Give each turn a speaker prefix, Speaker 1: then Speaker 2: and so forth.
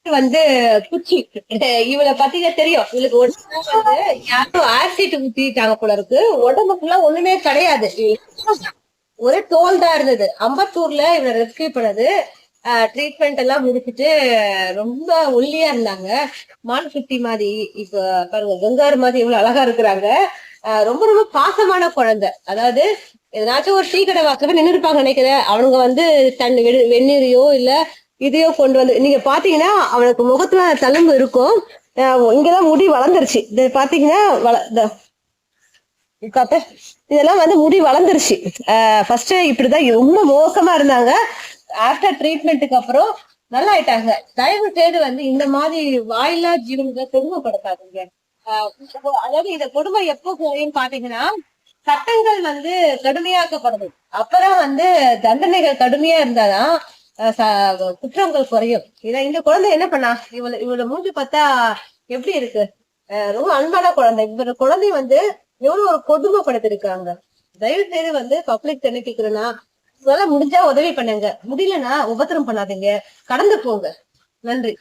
Speaker 1: வந்து குச்சி இவளை பாத்தீங்கன்னா தெரியும். இவளுக்கு ஒண்ணுமே வந்து யாரும் ஆசிட் ஊத்திட்டாங்க போல இருக்கு. உடம்புக்குள்ள ஒண்ணுமே கிடையாது. ஒரே தோல் தான் இருந்தது. அம்பத்தூர்ல இவனை ரெஸ்கியூ பண்ணது. ட்ரீட்மெண்ட் எல்லாம் முடிச்சுட்டு ரொம்ப ஒல்லியா இருந்தாங்க. மான்குட்டி மாதிரி. இப்ப பாருங்க கங்காரு மாதிரி இவ்வளவு அழகா இருக்கிறாங்க. ரொம்ப ரொம்ப பாசமான குழந்தை. அதாவது ஏதாச்சும் ஒரு டீ கடை வாக்குல நின்று இருப்பாங்க நினைக்கிறேன். அவனுங்க வந்து தன் வெந்நீரையோ இல்ல இதையோ கொண்டு வந்து நீங்க பாத்தீங்கன்னா அவனுக்கு முகத்துல தழும்பு இருக்கும். இங்கதான் முடி வளர்ந்துருச்சு. இது பாத்தீங்கன்னா பாப்ப இதெல்லாம் வந்து முடி வளர்ந்துருச்சு. ஃபர்ஸ்ட் இப்படிதான் ரொம்ப மோசமா இருந்தாங்க. ஆஃப்டர் ட்ரீட்மெண்ட்டுக்கு அப்புறம் நல்லா ஆயிட்டாங்க. தயவு செய்து வந்து இந்த மாதிரி வாயில்லா ஜீவன்களை கொடுமைப்படுத்தாதீங்க. அதாவது இந்த கொடுமை எப்போ குறையும் பாத்தீங்கன்னா சட்டங்கள் வந்து கடுமையாக்கப்படணும். அப்பதான் வந்து தண்டனைகள் கடுமையா இருந்தாதான் குற்றங்கள் குறையும். இந்த குழந்தை என்ன பண்ணா இவளோட மூஞ்சி பார்த்தா எப்படி இருக்கு? ரொம்ப அன்பான குழந்தை. இவரோட குழந்தை வந்து எவ்வளவு ஒரு கொடுமைப்படுத்திருக்காங்க. தயவு செய்து வந்து பப்ளிக் என்ன கேக்குறேன்னா உங்களால முடிஞ்சா உதவி பண்ணுங்க. முடியலன்னா உபத்திரம் பண்ணாதீங்க. கடந்து போங்க. நன்றி.